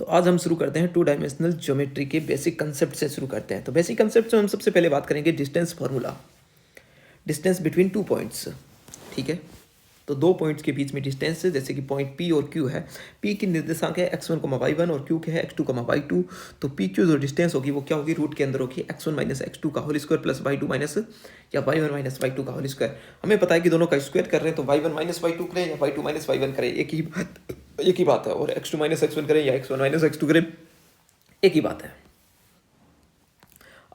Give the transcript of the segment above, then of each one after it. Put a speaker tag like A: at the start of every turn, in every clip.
A: तो आज हम शुरू करते हैं 2 डायमेंशनल ज्योमेट्री के बेसिक कंसेप्ट से शुरू करते हैं। तो बेसिक कंसेप्ट में हम सबसे पहले बात करेंगे distance formula, distance between 2 points. ठीक है, तो 2 पॉइंट्स के बीच में डिस्टेंस, जैसे कि पॉइंट P और Q है। P की निर्देशांक है x1, y1 और Q के है x2, y2। तो PQ जो डिस्टेंस होगी वो क्या होगी, रूट के अंदर होगी x1 माइनस x2 का whole square plus y2 minus या y1 माइनस y2 का होल स्क्वायर। हमें पता है कि दोनों का स्क्वायर कर रहे हैं, तो y1 माइनस y2 करें या y2 माइनस y1 करें, एक ही बात है। और x2 माइनस x1 करें या x1 माइनस x2 करें, एक ही बात है।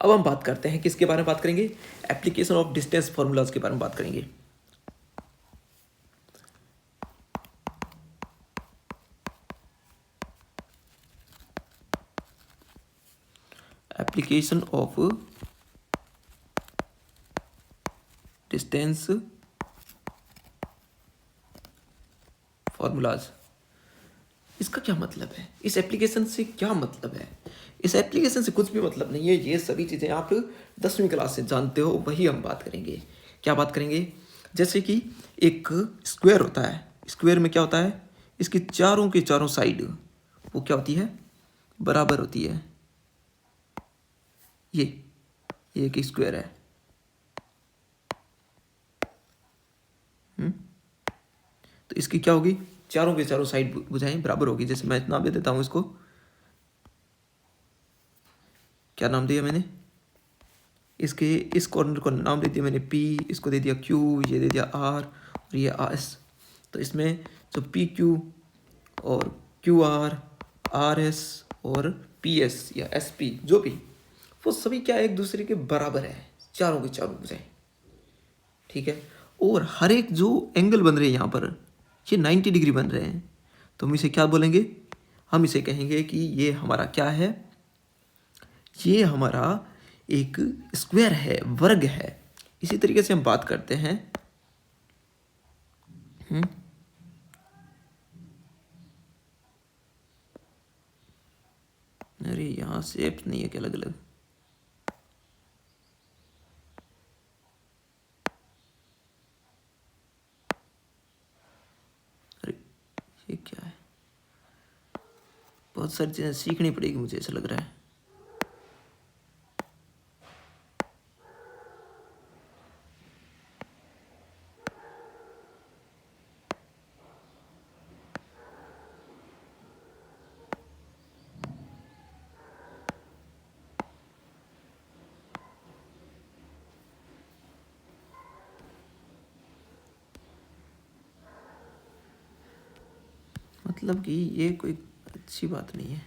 A: अब हम बात करते हैं किसके बारे में बात करेंगे, एप्लीकेशन ऑफ डिस्टेंस फॉर्मूलाज के बारे में बात करेंगे। एप्लीकेशन ऑफ डिस्टेंस फॉर्मूलाज, इसका क्या मतलब है, इस एप्लीकेशन से क्या मतलब है। इस एप्लीकेशन से कुछ भी मतलब नहीं है। ये सभी चीज़ें आप 10वीं क्लास से जानते हो, वही हम बात करेंगे। क्या बात करेंगे, जैसे कि एक स्क्वायर होता है, स्क्वायर में क्या होता है, इसकी चारों के चारों साइड वो क्या होती है, बराबर होती है। ये एक स्क्वायर है। तो इसकी क्या होगी, चारों के चारों साइड भुजाएं बराबर होगी। जैसे मैं नाम दे देता हूँ इसको, क्या नाम दिया मैंने, इसके इस कॉर्नर को नाम दे दिया मैंने P, इसको दे दिया Q, ये दे दिया R और ये RS। तो इसमें जो PQ और QR, RS और PS या SP जो भी, वो सभी क्या एक दूसरे के बराबर है, चारों के चारों भुजाएं। ठीक है, और हर एक जो एंगल बन रहे हैं यहाँ पर, ये 90 डिग्री बन रहे हैं। तो हम इसे क्या बोलेंगे, हम इसे कहेंगे कि ये हमारा क्या है, ये हमारा एक स्क्वायर है, वर्ग है। इसी तरीके से हम बात करते हैं अरे यहाँ शेप नहीं है क्या, अलग अलग, अरे ये क्या है, बहुत सारी चीज़ें सीखनी पड़ेगी मुझे ऐसा लग रहा है। मतलब कि ये कोई अच्छी बात नहीं है।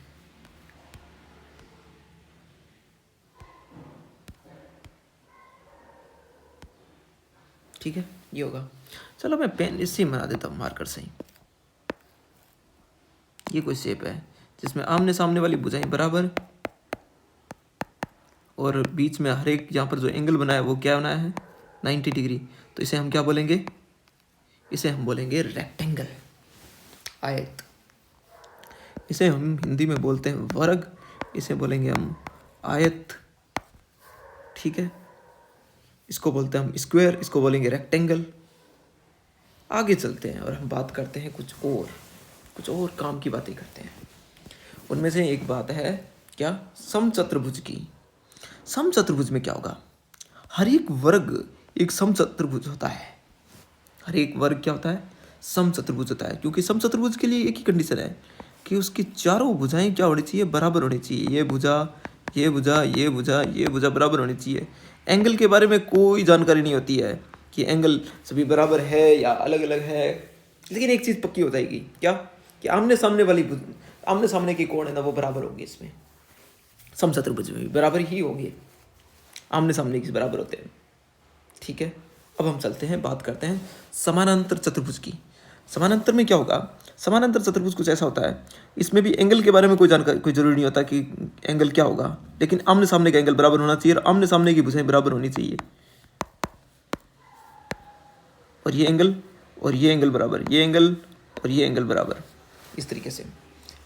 A: ठीक है, ये होगा। चलो मैं पेन इससे बना देता हूँ, मार्कर से ही। ये कोई शेप है जिसमें आमने सामने वाली भुजाएं बराबर, और बीच में हर एक यहाँ पर जो एंगल बना है वो क्या बना है, 90 डिग्री। तो इसे हम क्या बोलेंगे, इसे हम बोलेंगे रेक्टेंगल, आयत। इसे हम हिंदी में बोलते हैं वर्ग, इसे बोलेंगे हम आयत। ठीक है, इसको बोलते हैं हम स्क्वायर, इसको बोलेंगे रेक्टेंगल। आगे चलते हैं और हम बात करते हैं कुछ और काम की बातें करते हैं। उनमें से एक बात है क्या, समचतुर्भुज की। समचतुर्भुज में क्या होगा, हर एक वर्ग एक समचतुर्भुज होता है। हर एक वर्ग क्या होता है, समचतुर्भुज होता है। क्योंकि समचतुर्भुज के लिए एक ही कंडीशन है कि उसकी चारों भुजाएं क्या होनी चाहिए, बराबर होनी चाहिए। ये भुजा, ये भुजा, ये भुजा, ये भुजा बराबर होनी चाहिए। एंगल के बारे में कोई जानकारी नहीं होती है कि एंगल सभी बराबर है या अलग अलग है, लेकिन एक चीज़ पक्की हो जाएगी, क्या, कि आमने सामने वाली आमने सामने की कोण है ना, वो बराबर होगी। इसमें समचतुर्भुज में भी बराबर ही होगी, आमने सामने की बराबर होते हैं। ठीक है, अब हम चलते हैं, बात करते हैं समानांतर चतुर्भुज की। समानांतर में क्या होगा, समानांतर चतुर्भुज कुछ ऐसा होता है, इसमें भी एंगल के बारे में कोई जानकारी, कोई जरूरी नहीं होता कि एंगल क्या होगा, लेकिन आमने सामने का एंगल बराबर होना चाहिए और आमने सामने की भुजाएं बराबर होनी चाहिए। और ये एंगल और ये एंगल बराबर, ये एंगल और ये एंगल बराबर, इस तरीके से।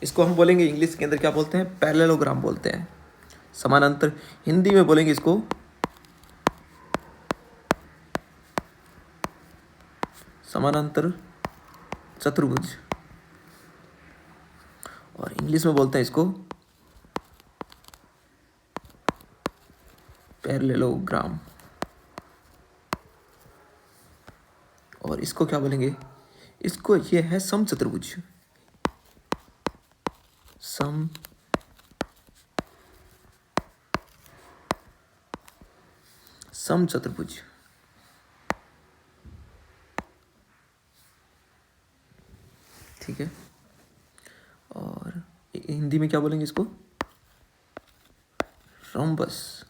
A: इसको हम बोलेंगे, इंग्लिश के अंदर क्या बोलते हैं, पैरेललोग्राम बोलते हैं। समानांतर, हिंदी में बोलेंगे इसको समानांतर चतुर्भुज, और इंग्लिश में बोलते हैं इसको पैरेललोग्राम। और इसको क्या बोलेंगे, इसको ये है समचतुर्भुज। समचतुर्भुज। ठीक है। और हिंदी में क्या बोलेंगे इसको, रोम्बस।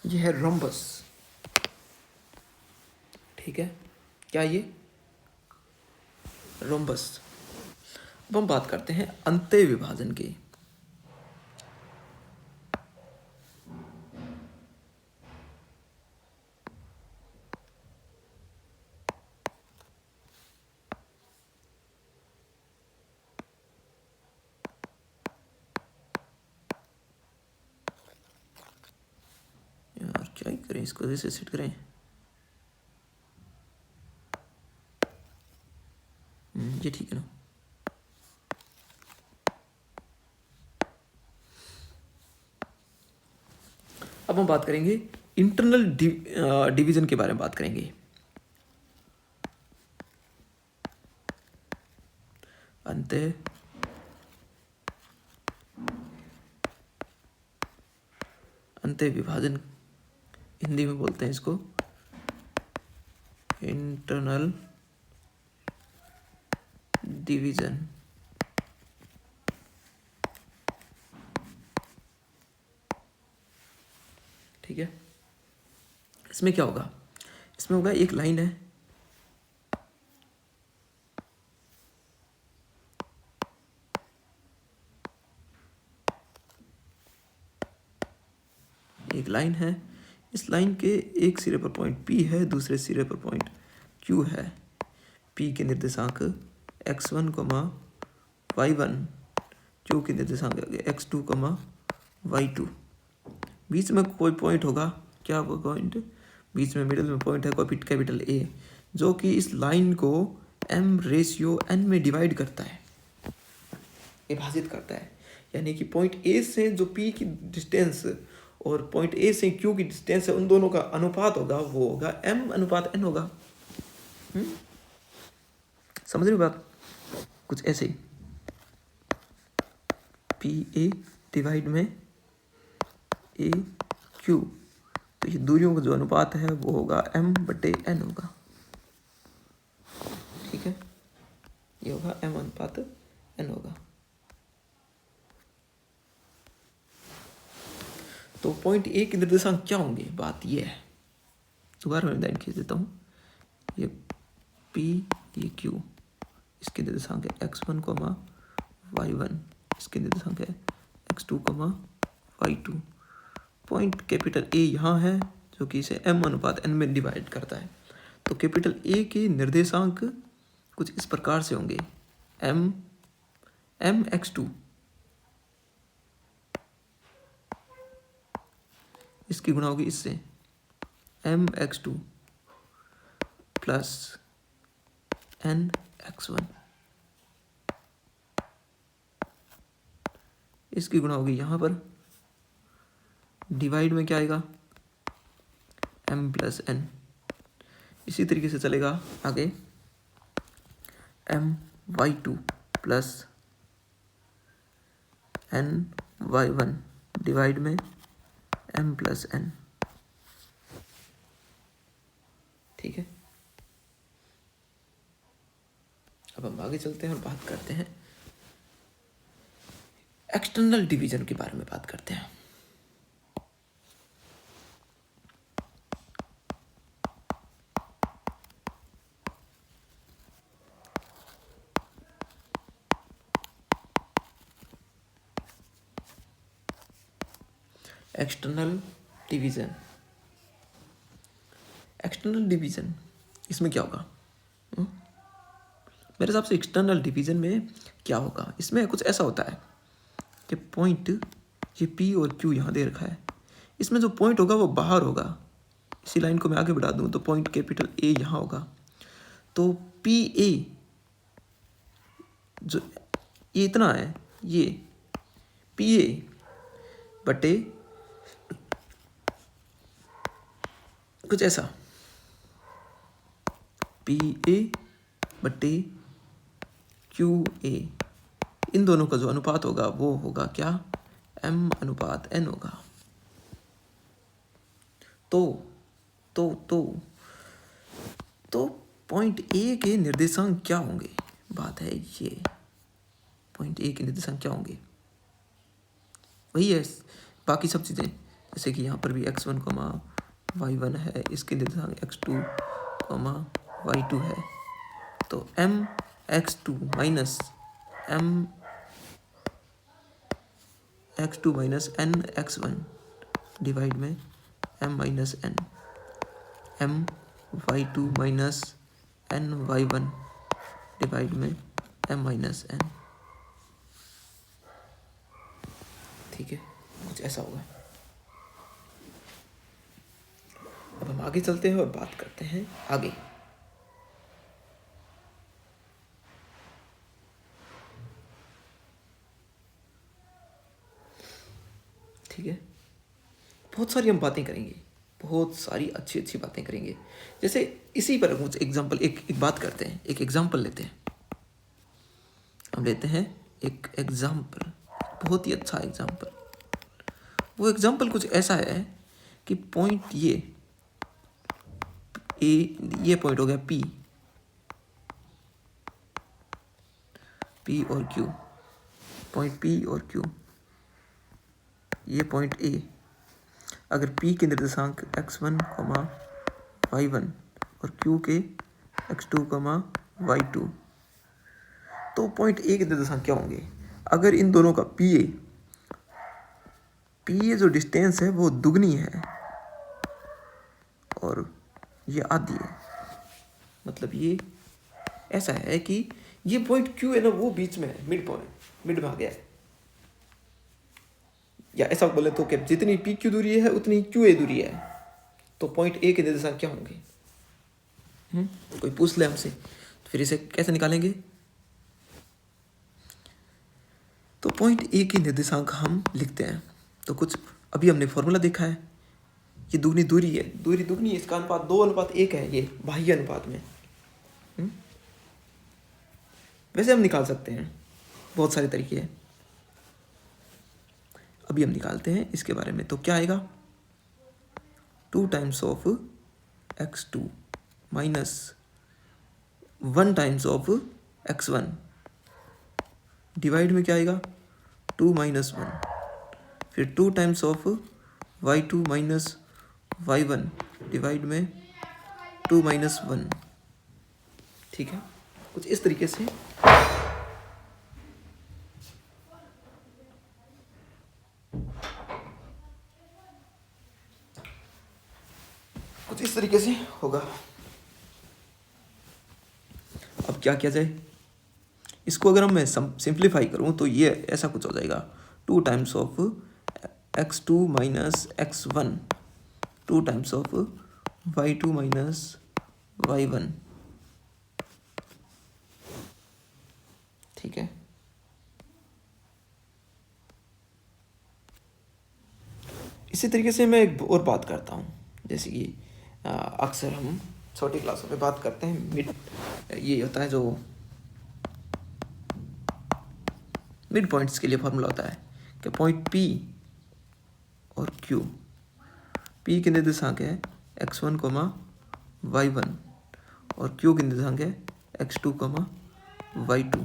A: ये है रोम्बस। ठीक है, क्या ये रोम्बस। अब हम बात करते हैं अंत्य विभाजन की। यार क्या ही करें, इसको जैसे सेट करें। ये ठीक है ना। अब हम बात करेंगे इंटरनल डिवीजन के बारे में बात करेंगे। अंत्य विभाजन, हिंदी में बोलते हैं इसको इंटरनल डिवीजन। ठीक है, इसमें क्या होगा, इसमें होगा एक लाइन है, एक लाइन है, इस लाइन के एक सिरे पर पॉइंट P है, दूसरे सिरे पर पॉइंट Q है। P के निर्देशांक x1, y1, Q के निर्देशांक x2, y2। बीच में कोई पॉइंट होगा, क्या होगा पॉइंट, बीच में मिडिल में पॉइंट है कैपिटल A, जो कि इस लाइन को m/n में डिवाइड करता है, विभाजित करता है। यानी कि पॉइंट A से जो P की डिस्टेंस और पॉइंट A से Q की डिस्टेंस है, उन दोनों का अनुपात होगा, वो होगा m/n होगा। समझ रहे हो बात, कुछ ऐसे ही PA डिवाइड में AQ, तो ये दूरियों का जो अनुपात है वो होगा m/n होगा। ठीक है, ये होगा m/n होगा। तो पॉइंट A के निर्देशांक क्या होंगे, बात ये है। दोबारा मैं लाइन खींच देता हूँ, ये P, ये Q, इसके निर्देशांक है x1, y1, इसके निर्देशांक है x2, y2। Point capital A यहाँ है, जो कि इसे m/n में डिवाइड करता है। तो कैपिटल A के निर्देशांक कुछ इस प्रकार से होंगे, mx2, इसकी गुणा होगी इससे mx2 प्लस nx1, इसकी गुणा होगी यहाँ पर, डिवाइड में क्या आएगा m+n। इसी तरीके से चलेगा आगे, my2 प्लस ny1 डिवाइड में m+n। ठीक है, अब हम आगे चलते हैं और बात करते हैं एक्सटर्नल डिवीजन के बारे में बात करते हैं। एक्सटर्नल डिवीजन, एक्सटर्नल डिवीजन इसमें क्या होगा, मेरे हिसाब से एक्सटर्नल डिवीजन में क्या होगा, इसमें कुछ ऐसा होता है कि पॉइंट ये P और Q यहाँ दे रखा है, इसमें जो पॉइंट होगा वो बाहर होगा। इसी लाइन को मैं आगे बढ़ा दूँ तो पॉइंट कैपिटल ए यहाँ होगा। तो पी ए जो ये इतना है, ये पी ए बटे कुछ ऐसा, पी ए बटे क्यू ए, इन दोनों का जो अनुपात होगा वो होगा क्या, m अनुपात n होगा। तो पॉइंट ए के निर्देशांक क्या होंगे, बात है ये, पॉइंट ए के निर्देशांक क्या होंगे, वही है बाकी सब चीज़ें, जैसे कि यहाँ पर भी x1, y1 है, इसके निर्देशांक x2, y2 है। तो m x2 minus n x1 divide में m minus n, m y2 minus n y1 divide में m माइनस n। ठीक है, कुछ ऐसा होगा। अब हम आगे चलते हैं और बात करते हैं आगे। ठीक है, बहुत सारी हम बातें करेंगे, बहुत सारी अच्छी अच्छी बातें करेंगे। जैसे इसी पर कुछ एग्जाम्पल, एक बात करते हैं, एक एग्जाम्पल लेते हैं। हम लेते हैं एक एग्जाम्पल, बहुत ही अच्छा एग्जाम्पल। वो एग्जाम्पल कुछ ऐसा है कि पॉइंट ये पॉइंट हो गया P और Q, पॉइंट P और Q, ये पॉइंट A, अगर P के निर्देशांक x1, y1 और Q के x2, y2, तो पॉइंट A के निर्देशांक क्या होंगे। अगर इन दोनों का PA जो डिस्टेंस है वो दुगनी है और ये आधी है, मतलब ये ऐसा है कि ये पॉइंट Q है ना, वो बीच में है, मिड में आ गया है। या ऐसा बोले तो कि जितनी PQ दूरी है उतनी QA दूरी है, तो पॉइंट A के निर्देशांक क्या होंगे। कोई पूछ ले हमसे तो फिर इसे कैसे निकालेंगे। तो पॉइंट A के निर्देशांक हम लिखते हैं। तो कुछ अभी हमने फॉर्मूला देखा है, ये दुगनी दूरी है, दूरी दुगनी है, इसका अनुपात 2:1 है, ये बाह्य अनुपात में। वैसे हम निकाल सकते हैं, बहुत सारे तरीके हैं, अभी हम निकालते हैं इसके बारे में। तो क्या आएगा, 2 times of x2 minus 1 times of x1 divide में क्या आएगा, 2 माइनस 1, फिर 2 times of y2 minus y1 divide में 2 माइनस 1। ठीक है, कुछ इस तरीके से होगा। अब क्या किया जाए, इसको अगर मैं सिंप्लीफाई करूं तो ये ऐसा कुछ हो जाएगा, 2 times of x2 minus x1, 2 times of y2 minus y1। ठीक है, इसी तरीके से मैं एक और बात करता हूँ, जैसे कि अक्सर हम छोटी क्लासों में बात करते हैं, ये होता है जो मिड पॉइंट्स के लिए फॉर्मूला होता है कि पॉइंट P और Q, P के निर्देशांक है x1, y1 और Q के निर्देशांक है x2, y2।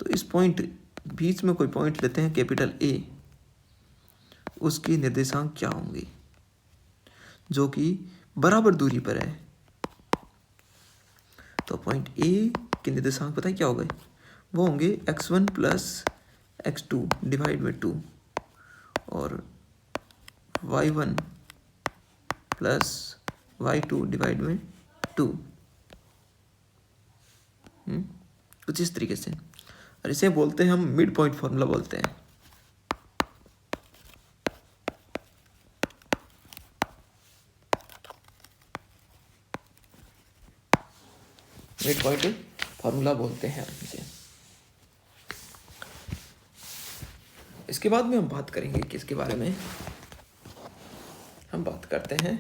A: तो इस पॉइंट बीच में कोई पॉइंट लेते हैं कैपिटल A, उसकी निर्देशांक क्या होंगे जो कि बराबर दूरी पर है। तो पॉइंट A के निर्देशांक पता है क्या होगा, वो होंगे x1 प्लस x2 डिवाइड में 2 और y1 प्लस y2 डिवाइड में 2। कुछ इस तरीके से, और इसे बोलते हैं हम मिड पॉइंट फॉर्मूला बोलते हैं। मिड पॉइंट फार्मूला बोलते हैं इसे। इसके बाद में हम बात करेंगे किसके बारे में, हम बात करते हैं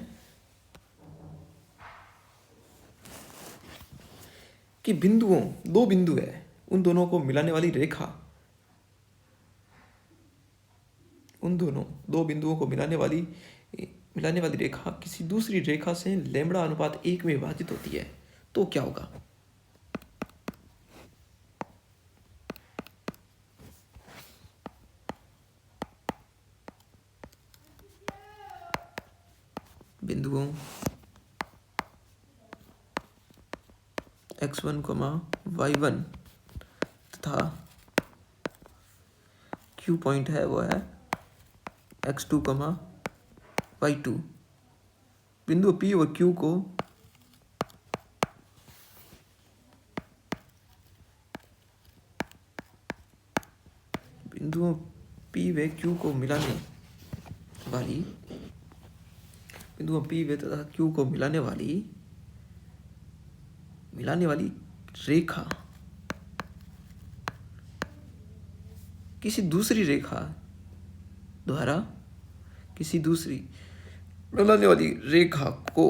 A: कि बिंदुओं, दो बिंदु है, उन दोनों को मिलाने वाली रेखा, उन दोनों दो बिंदुओं को मिलाने वाली रेखा किसी दूसरी रेखा से लैम्बडा अनुपात 1 में विभाजित होती है, तो क्या होगा? बिंदुओं x1, y1 तथा Q पॉइंट है वो है x2, y2। बिंदु P और Q को बिंदुओं P व Q को मिलाने वाली, बिंदुओं P व तथा Q को मिलाने वाली रेखा किसी दूसरी रेखा द्वारा, किसी दूसरी मिलाने वाली रेखा को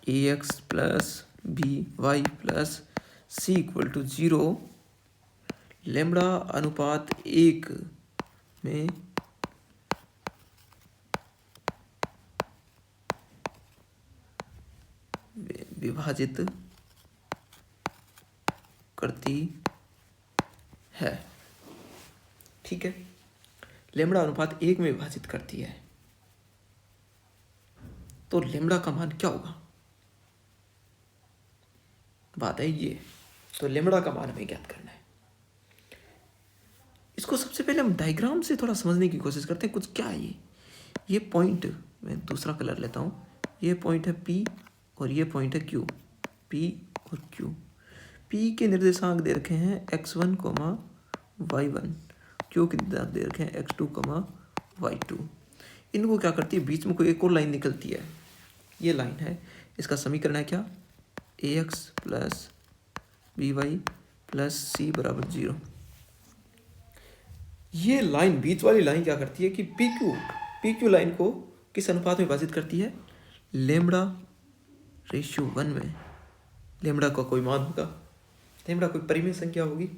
A: ax plus by plus c equal to 0 lambda अनुपात 1 में विभाजित करती है। ठीक है, लैम्बडा अनुपात 1 में विभाजित करती है, तो लैम्बडा का मान क्या होगा? बात है ये, तो लैम्बडा का मान हमें ज्ञात करना है। इसको सबसे पहले हम डायग्राम से थोड़ा समझने की कोशिश करते हैं। कुछ क्या है ये पॉइंट, मैं दूसरा कलर लेता हूँ। ये पॉइंट है P और ये पॉइंट है Q, P और Q। P के निर्देशांक दे रखे हैं x1, y1, Q के निर्देशांक दे रखे हैं x2, y2। इनको क्या करती है, बीच में कोई एक और लाइन निकलती है, ये लाइन है, इसका समीकरण है क्या, ax plus by plus c बराबर 0। ये लाइन, बीच वाली लाइन क्या करती है कि PQ लाइन को किस अनुपात में विभाजित करती है, लैम्बडा रेशियो 1 में। लैम्बडा का कोई मान होगा, लैम्बडा कोई परिमेय संख्या होगी,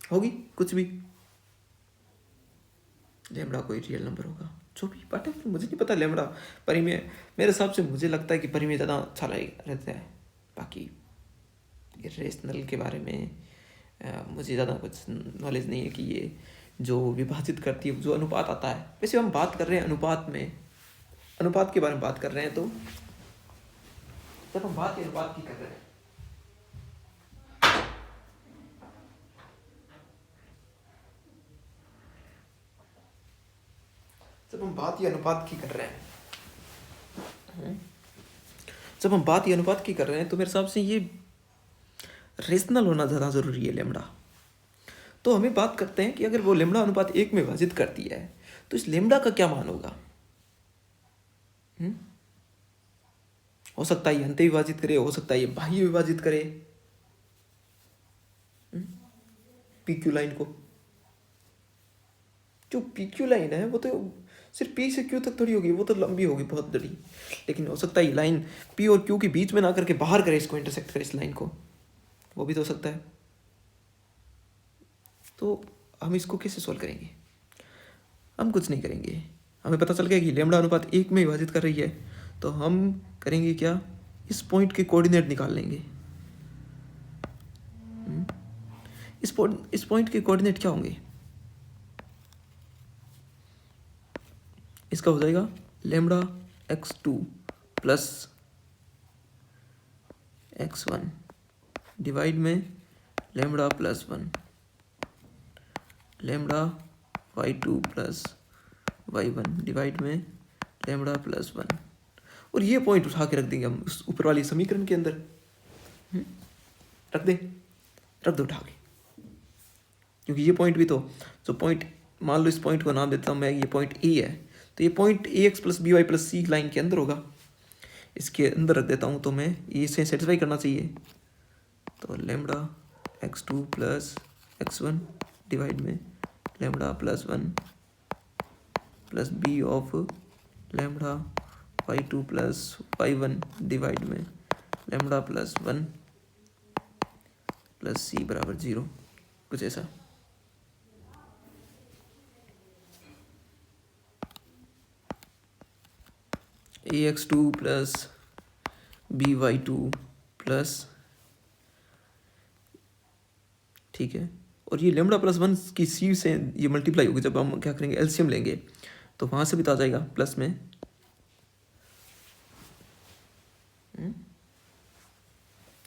A: होगी कुछ भी, लैम्बडा कोई रियल नंबर होगा, जो भी बट मुझे नहीं पता लैम्बडा परिमेय, मेरे हिसाब से मुझे लगता है कि परिमेय ज़्यादा अच्छा रहता है। बाकी रेशनल के बारे में मुझे ज़्यादा कुछ नॉलेज नहीं है कि ये जो विभाजित करती है, जो अनुपात आता है। वैसे हम बात कर रहे हैं अनुपात में, अनुपात के बारे में बात कर रहे हैं, तो जब हम बात अनुपात की कर रहे हैं, जब हम बात ये अनुपात की कर रहे हैं, तो मेरे हिसाब से ये रेशनल होना ज़्यादा ज़रूरी है लैम्बडा। तो हमें बात करते हैं कि अगर वो लैम्बडा अनुपात 1 में विभाजित करती है, तो इस लैम्बडा का क्या मान होगा? हो सकता है ये अंत विभाजित करे, हो सकता है ये बाह्य विभाजित करे PQ लाइन को। जो PQ लाइन है वो तो सिर्फ P से Q तक थोड़ी होगी, वो तो लंबी होगी, बहुत बड़ी। लेकिन हो सकता है ये लाइन P और Q के बीच में ना करके बाहर करे, इसको इंटरसेक्ट करे, इस लाइन को, वो भी तो हो सकता है। तो हम इसको कैसे सॉल्व करेंगे? हम कुछ नहीं करेंगे, हमें पता चल गया कि लैम्बडा अनुपात 1 में विभाजित कर रही है, तो हम करेंगे क्या, इस पॉइंट के कोऑर्डिनेट निकाल लेंगे। इस पॉइंट के कोऑर्डिनेट क्या होंगे? इसका हो जाएगा lambda x2 plus x1 divide में lambda plus 1, lambda y2 plus y1 divide में लैम्बडा प्लस 1। और ये पॉइंट उठा के रख देंगे हम उस ऊपर वाली समीकरण के अंदर। रख दे उठा के, क्योंकि ये पॉइंट भी तो, जो पॉइंट मान लो इस पॉइंट को नाम देता हूँ मैं, ये पॉइंट ए है, तो ये point A X plus B Y plus C line के अंदर होगा, इसके अंदर रख देता हूँ, तो मैं इसे सेटिस्फाई करना चाहिए। तो lambda x2 plus x1 divide में lambda plus 1 plus B of lambda y2 plus y1 divide में लेमड़ा प्लस 1 प्लस सी बराबर 0, कुछ ऐसा। ax2 प्लस by2 प्लस, ठीक है, और ये लेमड़ा प्लस 1 की सी से ये मल्टीप्लाई होगी, जब हम क्या करेंगे एलसीएम लेंगे तो वहाँ से भी तो आ जाएगा प्लस में,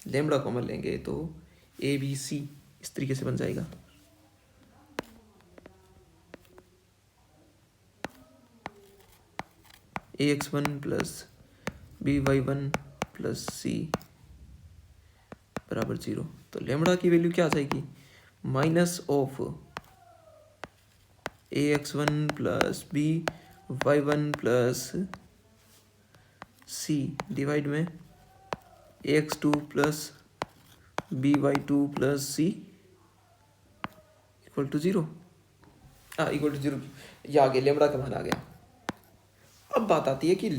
A: लेमड़ा कॉमन लेंगे तो ए बी सी इस तरीके से बन जाएगा। ax1 plus by1 plus C बराबर 0। तो लेमड़ा की वैल्यू क्या आ जाएगी, minus of ax1 plus by1 plus C divide में ax2 plus by2 plus C equal to 0। हाँ इक्वल टू 0, ये आ गया, लेमड़ा का मान आ गया। अब बात आती है कि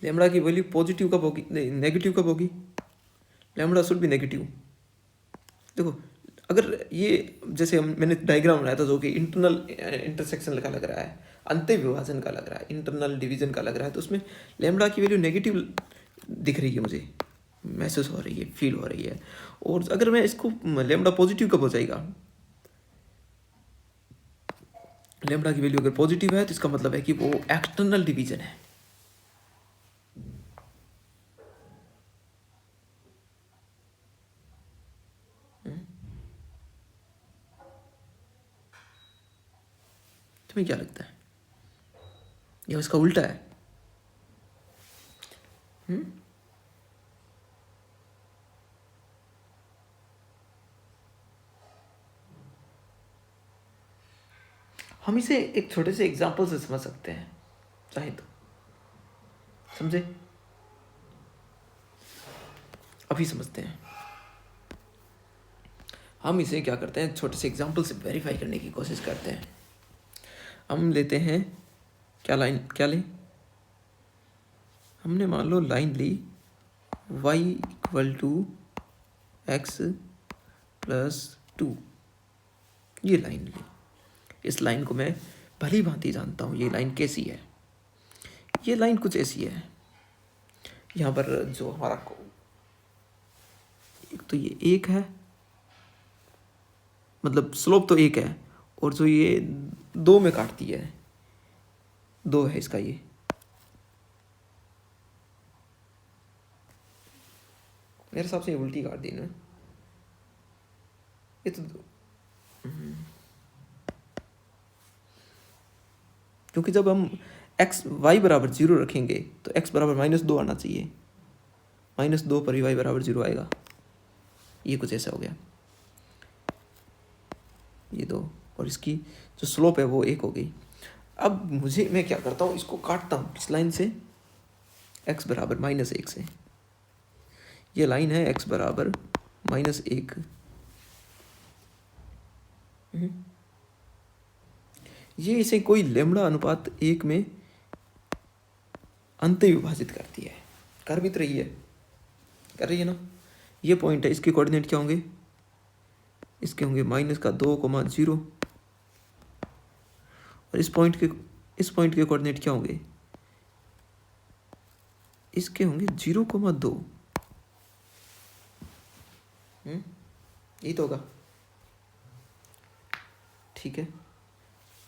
A: लेमड़ा की वैल्यू पॉजिटिव कब होगी, नहीं नेगेटिव कब होगी, लेमड़ा शुड भी नेगेटिव। देखो अगर ये जैसे मैंने डायग्राम बनाया था जो कि इंटरनल इंटरसेक्शन का लग रहा है, अंत्य विभाजन का लग रहा है, इंटरनल डिवीजन का लग रहा है, तो उसमें लेमड़ा की वैल्यू नेगेटिव दिख रही है, मुझे महसूस हो रही है, फील हो रही है। और अगर मैं इसको लेमड़ा पॉजिटिव कब हो जाएगा, लेमड़ा की वैल्यू अगर पॉजिटिव है तो इसका मतलब है कि वो एक्सटर्नल डिवीजन है। तुम्हें क्या लगता है, या इसका उल्टा है? हम इसे एक छोटे से एग्जाम्पल से समझ सकते हैं, चाहे तो समझे, अभी समझते हैं। हम इसे क्या करते हैं, छोटे से एग्जाम्पल से वेरीफाई करने की कोशिश करते हैं। हम लेते हैं क्या लाइन, क्या लें, हमने मान लो लाइन ली y equal to x plus 2, ये लाइन ली। इस लाइन को मैं भली भांति जानता हूँ ये लाइन कैसी है। ये लाइन कुछ ऐसी है, यहाँ पर जो हमारा एक तो ये एक है, मतलब स्लोप तो एक है, और जो ये 2 में काटती है, 2 है इसका, ये मेरे हिसाब से ये उल्टी काट दी ना, ये तो क्योंकि जब हम y बराबर 0 रखेंगे तो x बराबर -2 आना चाहिए, -2 पर y बराबर 0 आएगा। ये कुछ ऐसा हो गया, ये 2, और इसकी जो स्लोप है वो 1 हो गई। अब मैं क्या करता हूँ, इसको काटता हूँ इस लाइन से, x बराबर -1 से। ये लाइन है x बराबर -1, ये इसे कोई लेमड़ा अनुपात 1 में अंत विभाजित करती है, कर भी तो रही है, कर रही है ना। ये पॉइंट है, इसके कोऑर्डिनेट क्या होंगे, इसके होंगे -2,0, और इस पॉइंट के कोऑर्डिनेट क्या होंगे, इसके होंगे 0,2। यही तो होगा, ठीक है।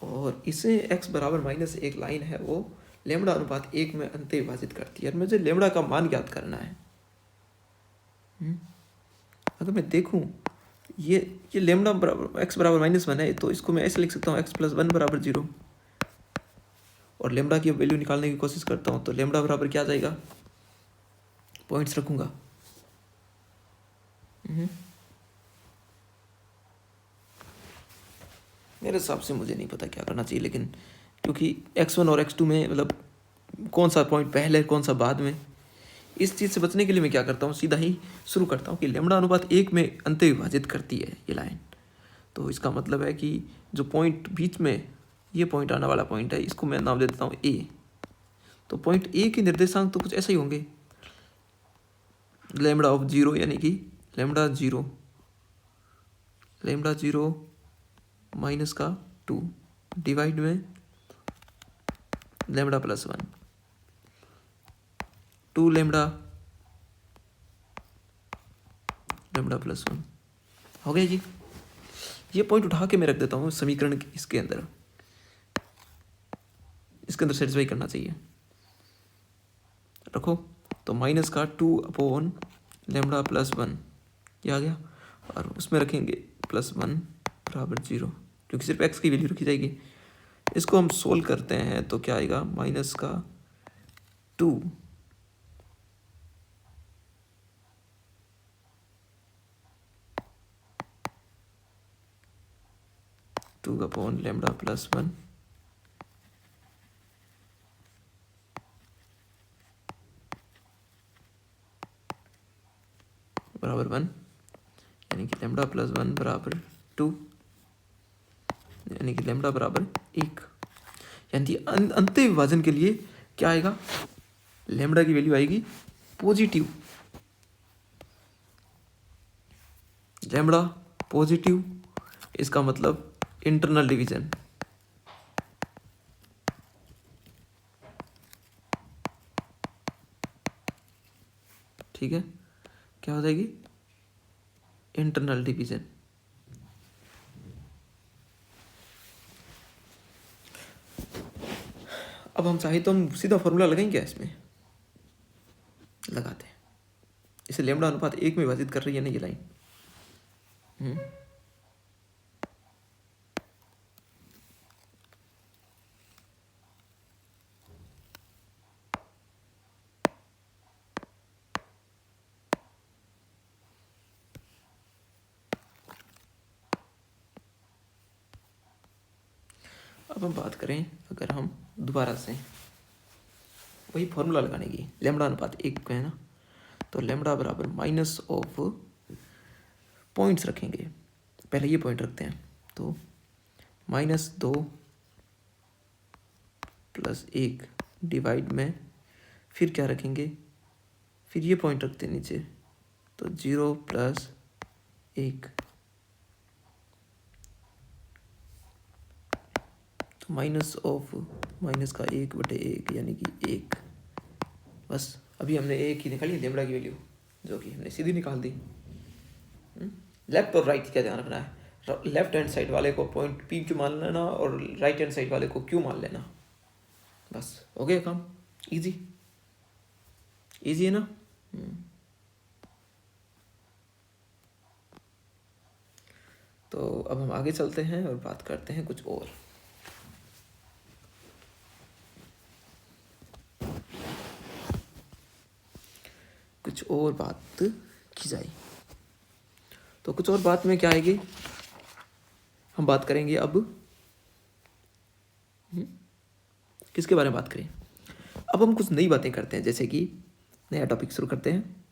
A: और इसे x बराबर -1 लाइन है, वो लेमड़ा अनुपात 1 में अंत विभाजित करती है, और मुझे लेमड़ा का मान ज्ञात करना है। अगर मैं देखूं ये लेमड़ा बराबर x बराबर -1 है, तो इसको मैं ऐसे लिख सकता हूँ x + 1 बराबर 0, और लेमड़ा की वैल्यू निकालने की कोशिश करता हूँ, तो लेमड़ा बराबर क्या आ जाएगा, पॉइंट्स रखूंगा, मेरे हिसाब से मुझे नहीं पता क्या करना चाहिए, लेकिन क्योंकि x1 और x2 में मतलब कौन सा पॉइंट पहले कौन सा बाद में, इस चीज़ से बचने के लिए मैं क्या करता हूँ, सीधा ही शुरू करता हूँ कि लैम्बडा अनुपात 1 में अंत विभाजित करती है ये लाइन। तो इसका मतलब है कि जो पॉइंट बीच में ये पॉइंट आने वाला पॉइंट है, इसको मैं नाम दे देता हूँ ए। तो पॉइंट ए के निर्देशांक तो कुछ ऐसे ही होंगे, लैम्बडा ऑफ 0 यानी कि लैम्बडा 0 माइनस का 2 डिवाइड में लैम्बडा प्लस 1, 2 लैम्बडा प्लस 1 हो गया जी। ये पॉइंट उठा के मैं रख देता हूँ समीकरण इसके अंदर सेटिस्फाई करना चाहिए, रखो। तो माइनस का 2 अपॉन लैम्बडा प्लस 1 ये आ गया, और उसमें रखेंगे प्लस 1 बराबर 0, क्योंकि सिर्फ x की वैल्यू रखी जाएगी। इसको हम सोल्व करते हैं तो क्या आएगा, माइनस का 2 अपॉन लैम्बडा प्लस 1 बराबर 1, यानी कि लैम्बडा प्लस 1 बराबर 2, यानी कि लैम्बडा बराबर 1। यानी अंत विभाजन के लिए क्या आएगा, लैम्बडा की वैल्यू आएगी पॉजिटिव, लैम्बडा पॉजिटिव, इसका मतलब इंटरनल डिवीजन। ठीक है, क्या हो जाएगी, इंटरनल डिवीजन। अब हम चाहे तो हम सीधा फॉर्मूला लगाएंगे, इसमें लगाते हैं। इसे लैम्बडा अनुपात 1 में विभाजित कर रही है ना ये लाइन। अब हम बात करें, अगर हम दोबारा से वही फॉर्मूला लगाने की, लैम्बडा अनुपात 1 का है ना, तो लैम्बडा बराबर माइनस ऑफ पॉइंट्स रखेंगे, पहले ये पॉइंट रखते हैं, तो -2 + 1 डिवाइड में फिर क्या रखेंगे, फिर ये पॉइंट रखते हैं नीचे, तो 0 + 1, तो माइनस ऑफ माइनस का 1/1 यानी कि 1। बस अभी हमने एक ही निकाली लैम्बडा की वैल्यू, जो कि हमने सीधी निकाल दी। लेफ्ट और राइट क्या ध्यान रखना है, लेफ्ट हैंड साइड वाले को पॉइंट पी क्यू मान लेना और राइट हैंड साइड वाले को क्यू मान लेना, बस हो गया काम। इजी है ना। तो अब हम आगे चलते हैं और बात करते हैं कुछ और बात की जाए। तो कुछ और बात में क्या आएगी, हम बात करेंगे अब किसके बारे में बात करें, अब हम कुछ नई बातें करते हैं, जैसे कि नया टॉपिक शुरू करते हैं।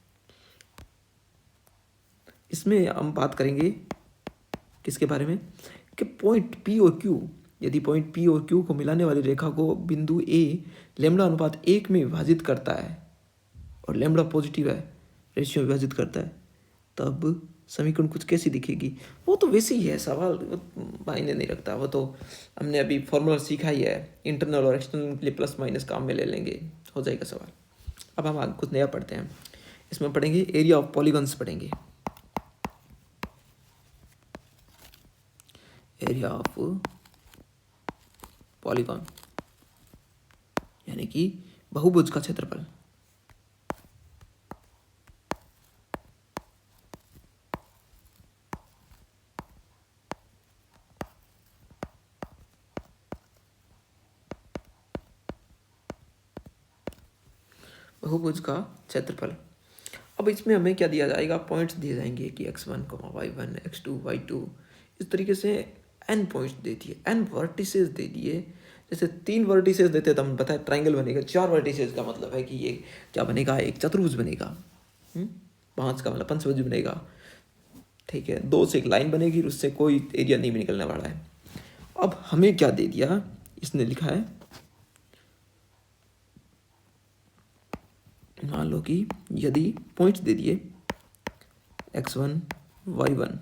A: इसमें हम बात करेंगे किसके बारे में, कि पॉइंट पी और क्यू, यदि पॉइंट पी और क्यू को मिलाने वाली रेखा को बिंदु ए लैम्बडा अनुपात 1 में विभाजित करता है और लैम्बडा पॉजिटिव है, रेशियो में विभाजित करता है, तब समीकरण कुछ कैसी दिखेगी। वो तो वैसे ही है, सवाल मायने नहीं रखता, वो तो हमने अभी फॉर्मूला सीखा ही है, इंटरनल और एक्सटर्नल के लिए प्लस माइनस काम में ले लेंगे, हो जाएगा सवाल। अब हम आगे कुछ नया पढ़ते हैं, इसमें पढ़ेंगे एरिया ऑफ पॉलीगन्स पढ़ेंगे, एरिया ऑफ पॉलीगॉन यानी कि बहुभुज का क्षेत्रफल। बहुभुज का क्षेत्रफल। अब इसमें हमें क्या दिया जाएगा, पॉइंट्स दिए जाएंगे कि x1, y1, x2, y2, इस तरीके से n पॉइंट्स दे दिए, n वर्टिसेस दे दिए। जैसे 3 वर्टिसेस देते तो हम बताए ट्राइंगल बनेगा, 4 वर्टिसेस का मतलब है कि ये क्या बनेगा, एक चतुर्भुज बनेगा। 5 का मतलब पंचभुज बनेगा। ठीक है, 2 से एक लाइन बनेगी, उससे कोई एरिया नहीं निकलने वाला है। अब हमें क्या दे दिया, इसने लिखा है, मान लो कि यदि पॉइंट्स दे दिए x1 y1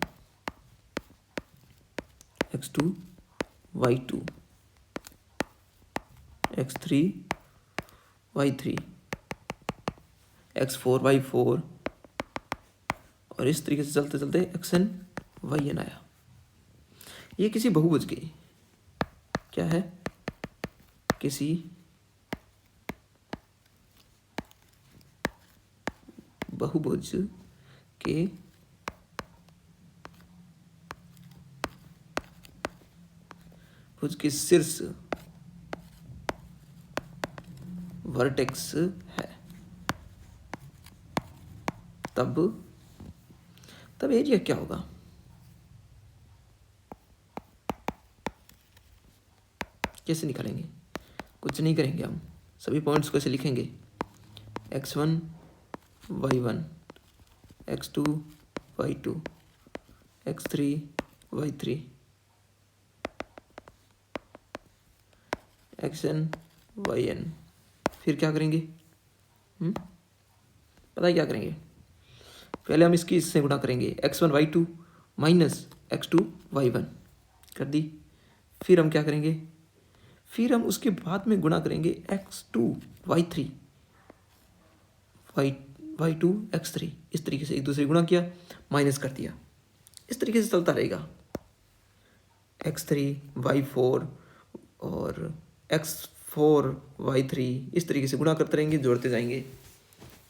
A: x2 y2 x3 y3 x4 y4 और इस तरीके से चलते चलते xn yn आया। ये किसी बहुभुज की क्या है, किसी बहुभुज के भुज के शीर्ष वर्टेक्स है। तब एरिया क्या होगा, कैसे निकालेंगे, कुछ नहीं करेंगे, हम सभी पॉइंट्स को ऐसे लिखेंगे, x1 y1 x2 y2 x3 y3 xn yn। फिर क्या करेंगे, पता है क्या करेंगे, पहले हम इससे गुणा करेंगे, x1 y2 minus x2 y1 कर दी। फिर हम क्या करेंगे, फिर हम उसके बाद में गुणा करेंगे x2 y3 y2 x3, इस तरीके से एक दूसरे गुणा किया, माइनस कर दिया, इस तरीके से चलता रहेगा। x3 y4 और x4 y3 इस तरीके से गुणा करते रहेंगे, जोड़ते जाएंगे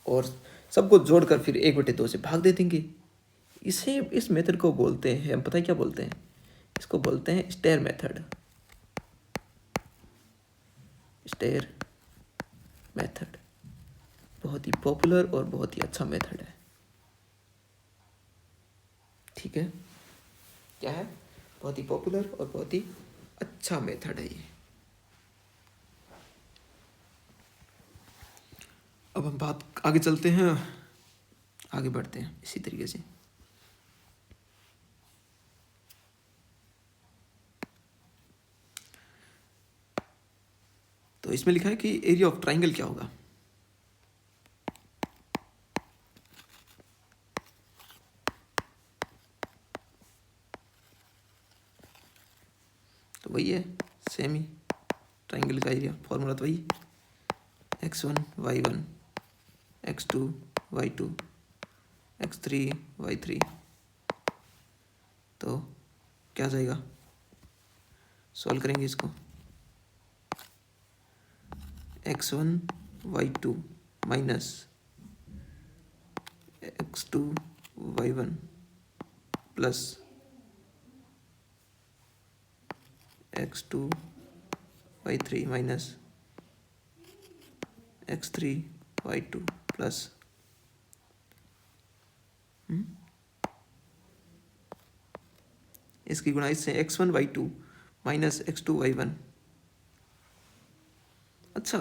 A: और सबको जोड़कर फिर 1/2 से भाग दे देंगे। इसे, इस मेथड को बोलते हैं, हम पता है क्या बोलते हैं, इसको बोलते हैं स्टेयर मेथड। स्टेयर मेथड बहुत ही पॉपुलर और बहुत ही अच्छा मेथड है। ठीक है, क्या है, बहुत ही पॉपुलर और बहुत ही अच्छा मेथड है ये। अब हम बात आगे चलते हैं, आगे बढ़ते हैं इसी तरीके से। तो इसमें लिखा है कि एरिया ऑफ ट्राइंगल क्या होगा, तो वही है, सेम ही ट्राइंगल का एरिया, फॉर्मूला तो वही, x1 y1 x2 y2 x3 y3। तो क्या जाएगा, सॉल्व करेंगे इसको, x1 y2 minus x2 y1 plus x2 y3 minus x3 y2 plus इसकी गुणा इससे x1 y2 minus x2 y1। अच्छा,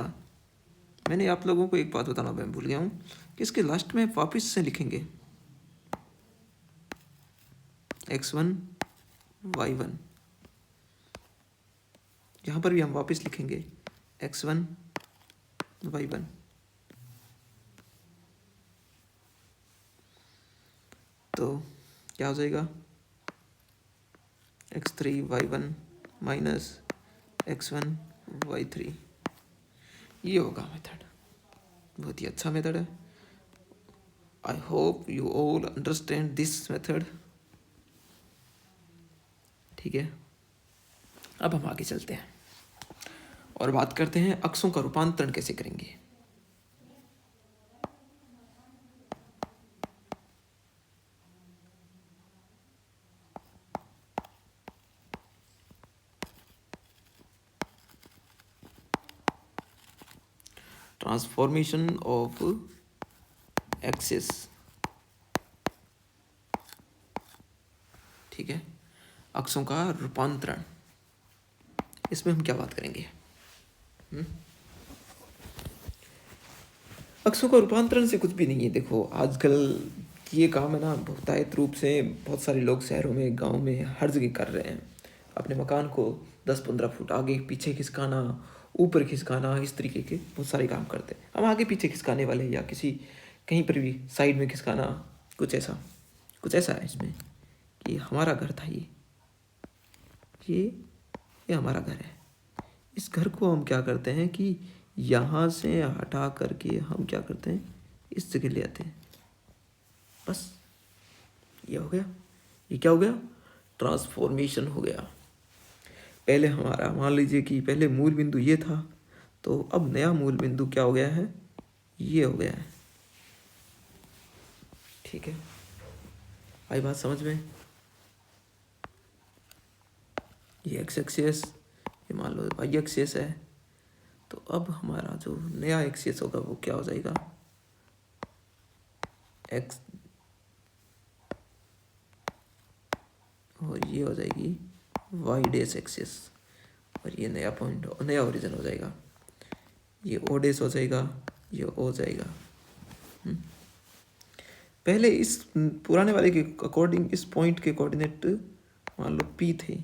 A: मैंने आप लोगों को एक बात बताना मैं भूल गया हूँ कि इसके लास्ट में वापस से लिखेंगे x1 y1, यहाँ पर भी हम वापस लिखेंगे x1 y1। तो क्या हो जाएगा, x3 y1 minus x1 y3। ये होगा मेथड, बहुत ही अच्छा मेथड है। I hope you all understand this method. ठीक है, अब हम आगे चलते हैं और बात करते हैं अक्षों का रूपांतरण कैसे करेंगे। Transformation of axis. ठीक है, अक्षों का रूपांतरण, इसमें हम क्या बात करेंगे? अक्षों का रूपांतरण से कुछ भी नहीं है। देखो आजकल ये काम है ना बहुतायत रूप से बहुत सारे लोग शहरों में, गांव में, हर जगह कर रहे हैं। अपने मकान को 10-15 फुट आगे पीछे खिसकाना, ऊपर खिसकाना, इस तरीके के बहुत सारे काम करते हैं। हम आगे पीछे खिसकाने वाले या किसी कहीं पर भी साइड में खिसकाना, कुछ ऐसा है इसमें कि हमारा घर था ये हमारा घर है। इस घर को हम क्या करते हैं कि यहाँ से हटा करके हम क्या करते हैं, इस जगह ले आते हैं। बस ये हो गया। ये क्या हो गया? ट्रांसफॉर्मेशन हो गया। पहले हमारा मान लीजिए कि पहले मूल बिंदु ये था, तो अब नया मूल बिंदु क्या हो गया है? ये हो गया है। ठीक है, आई बात समझ में? ये एक्स एक्सिस, ये मान लो वाई एक्सिस है। तो अब हमारा जो नया एक्सिस होगा वो क्या हो जाएगा? एक्स, और ये हो जाएगी वाई डेस एक्सिस, और ये नया पॉइंट, नया ओरिजिन हो जाएगा। ये ओ डेस हो जाएगा, ये ओ हो जाएगा। पहले इस पुराने वाले के अकॉर्डिंग इस पॉइंट के कोऑर्डिनेट मान लो पी थे,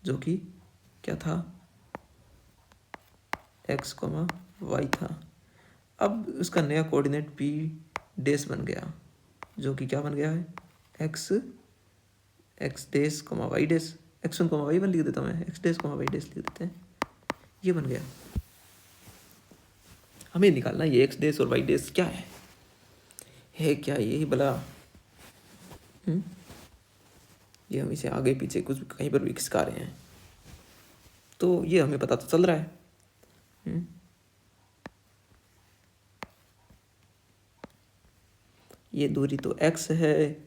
A: जो कि क्या था? एक्स कॉमा वाई था। अब उसका नया कोऑर्डिनेट पी डेस बन गया, जो कि क्या बन गया है? X dash comma y dash, x one comma y one लिख देता हूँ मैं, x dash comma y dash लिख देते हैं। ये बन गया। हमें निकालना ये एक्स डेस और वाई डेस क्या है क्या? यही भला ये हम इसे आगे पीछे कुछ कहीं पर भी खिसका रहे हैं, तो ये हमें पता तो चल रहा है। ये दूरी तो x है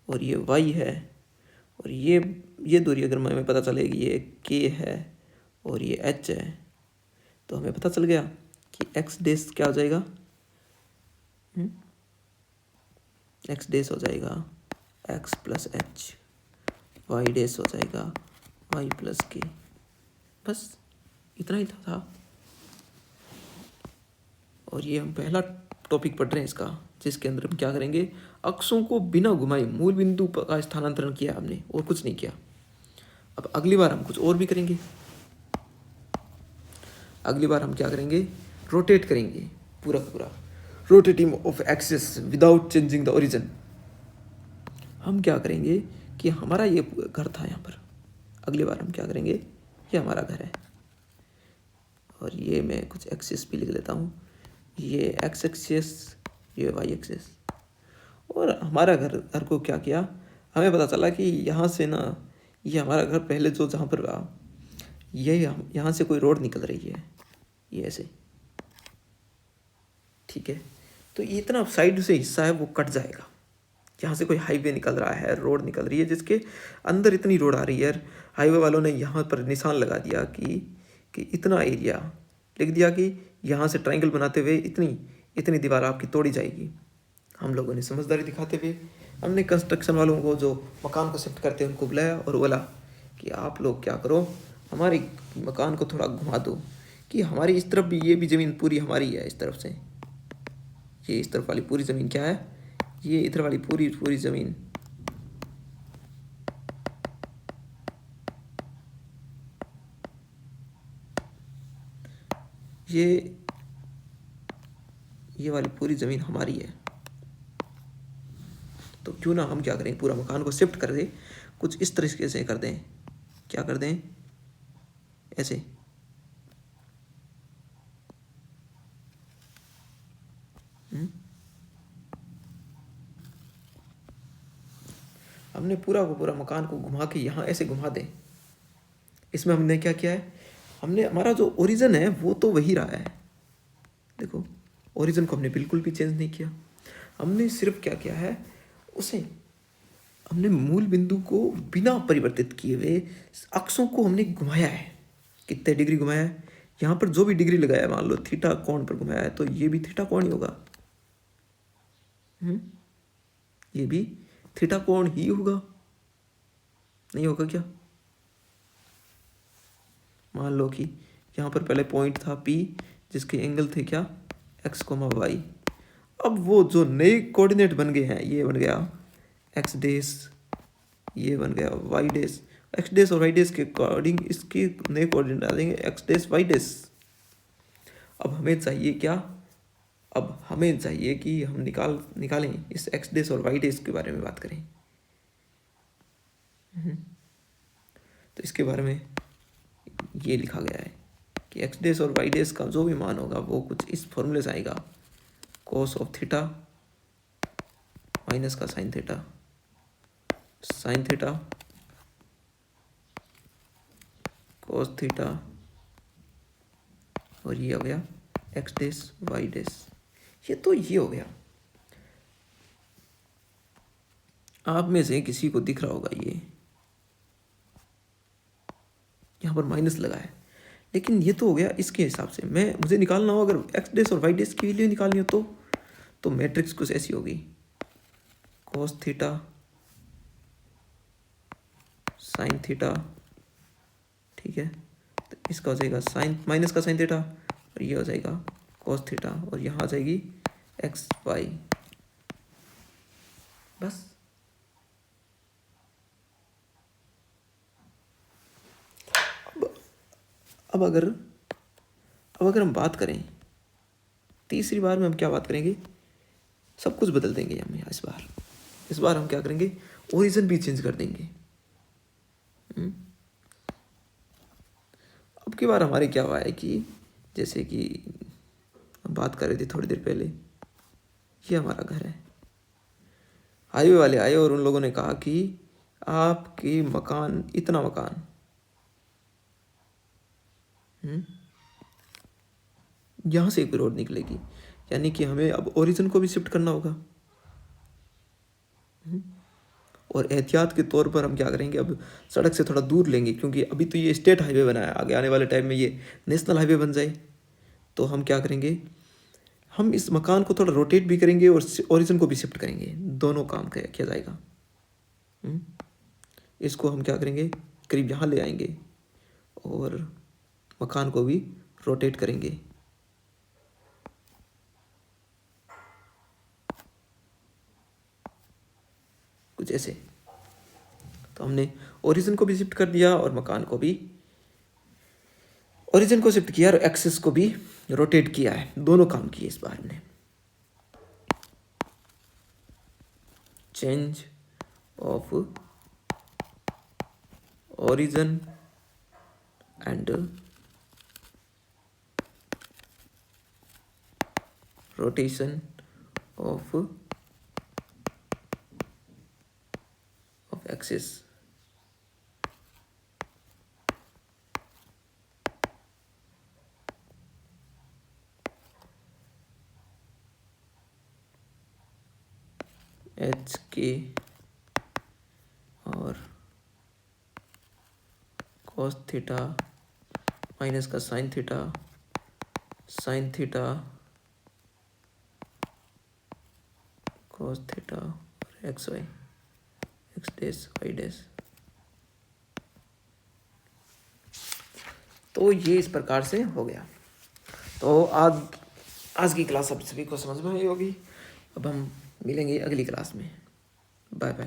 A: और ये y है, और ये दूरी अगर हमें पता चलेगी ये k है और ये h है, तो हमें पता चल गया कि x डेस क्या हो जाएगा? x डेस हो जाएगा x प्लस h, y डेस हो जाएगा y प्लस k। बस इतना ही था। और ये हम पहला टॉपिक पढ़ रहे हैं इसका, जिसके अंदर हम क्या करेंगे? अक्षों को बिना घुमाए मूल बिंदु का स्थानांतरण किया हमने, और कुछ नहीं किया। अब अगली बार हम कुछ और भी करेंगे। अगली बार हम क्या करेंगे? रोटेट करेंगे पूरा का पूरा, rotating of axis without changing the origin. हम क्या करेंगे कि हमारा ये घर था यहाँ पर, अगली बार हम क्या करेंगे? ये हमारा घर है, और ये मैं कुछ एक्सिस भी लिख लेता हूँ, ये एक्स एक्सिस, ये वाई एक्सिस। और हमारा घर को क्या किया? हमें पता चला कि यहाँ से ना, ये हमारा घर पहले जो जहाँ पर ये यहाँ से कोई रोड निकल रही है, ये ऐसे, ठीक है। तो ये इतना साइड से हिस्सा है वो कट जाएगा। यहाँ से कोई हाईवे निकल रहा है, रोड निकल रही है, जिसके अंदर इतनी रोड आ रही है, हाईवे वालों ने यहाँ पर निशान लगा दिया कि इतना एरिया लिख दिया कि यहाँ से ट्रायंगल बनाते हुए इतनी दीवार आपकी तोड़ी जाएगी। हम लोगों ने समझदारी दिखाते हुए हमने कंस्ट्रक्शन वालों को, जो मकान को शिफ्ट करते हैं, उनको बुलाया और बोला कि आप लोग क्या करो, हमारे मकान को थोड़ा घुमा दो, कि हमारी इस तरफ भी, ये भी ज़मीन पूरी हमारी है। इस तरफ से ये इस तरफ वाली पूरी ज़मीन क्या है? ये इधर वाली पूरी ज़मीन ये वाली पूरी ज़मीन हमारी है। तो क्यों ना हम क्या करें, पूरा मकान को शिफ्ट कर दें, कुछ इस तरीके से कर दें। क्या कर दें? ऐसे। हमने पूरा को पूरा मकान को घुमा के यहाँ ऐसे घुमा दें। इसमें हमने क्या किया है? हमने हमारा जो ओरिजिन है वो तो वही रहा है। देखो, ओरिजिन को हमने बिल्कुल भी चेंज नहीं किया। हमने सिर्फ क्या किया है, उसे हमने मूल बिंदु को बिना परिवर्तित किए हुए अक्षों को हमने घुमाया है। कितने डिग्री घुमाया है? यहाँ पर जो भी डिग्री लगाया है, मान लो थीटा कोण पर घुमाया है, तो ये भी थीटा कोण ही होगा। ये भी थीटा कोण ही होगा नहीं होगा क्या? मान लो कि यहाँ पर पहले पॉइंट था P जिसके एंगल थे क्या, x, y। अब वो जो नए कोऑर्डिनेट बन गए हैं, ये बन गया x डेस, ये बन गया y डेस। x डेस और y डेस के अकॉर्डिंग इसके नए कोऑर्डिनेट आ जाएंगे x डेस y डेस। अब हमें चाहिए क्या? अब हमें चाहिए कि हम निकालें इस x डेस और y डेस के बारे में बात करें। तो इसके बारे में ये लिखा गया है कि x डेस और y डेस का जो भी मान होगा वो कुछ इस फॉर्मूले से आएगा, cos ऑफ थीटा माइनस का sine theta, sine theta cos theta, और ये हो गया x डेस y डेस। ये हो गया। आप में से किसी को दिख रहा होगा ये यहाँ पर माइनस लगा है, लेकिन ये तो हो गया इसके हिसाब से। मुझे निकालना हो अगर x डेस और y डेस की वैल्यू निकालनी हो तो मैट्रिक्स कुछ ऐसी होगी, cos थीटा साइन थीटा, ठीक है। तो इसका हो जाएगा साइन माइनस का साइन थीटा, और ये हो जाएगा cos थीटा, और यहाँ आ जाएगी x y। बस अब अगर हम बात करें तीसरी बार में, हम क्या बात करेंगे, सब कुछ बदल देंगे हम इस बार हम क्या करेंगे, ओरिजिन भी चेंज कर देंगे। अब की बार हमारे क्या हुआ है कि जैसे कि हम बात कर रहे थे थोड़ी देर पहले, ये हमारा घर है, हाईवे वाले आए और उन लोगों ने कहा कि आपके मकान, इतना मकान यहाँ से एक रोड निकलेगी, यानी कि हमें अब ओरिजिन को भी शिफ्ट करना होगा। और एहतियात के तौर पर हम क्या करेंगे, अब सड़क से थोड़ा दूर लेंगे, क्योंकि अभी तो ये स्टेट हाईवे बना है, आगे आने वाले टाइम में ये नेशनल हाईवे बन जाए तो हम क्या करेंगे, हम इस मकान को थोड़ा रोटेट भी करेंगे और ओरिजिन को भी शिफ्ट करेंगे, दोनों काम किया जाएगा। इसको हम क्या करेंगे, करीब यहाँ ले आएंगे और मकान को भी रोटेट करेंगे। कुछ ऐसे। तो हमने ओरिजिन को भी शिफ्ट कर दिया और मकान को भी, ओरिजिन को शिफ्ट किया और एक्सिस को भी रोटेट किया है, दोनों काम किए इस बार ने। Change of origin and rotation of axis. H के और cos थीटा माइनस का sine theta, sine theta cos theta और एक्स वाई, एक्स डेस वाई डेस। तो ये इस प्रकार से हो गया। तो आज की क्लास आप सभी को समझ में आई होगी। अब हम मिलेंगे अगली क्लास में। Bye bye.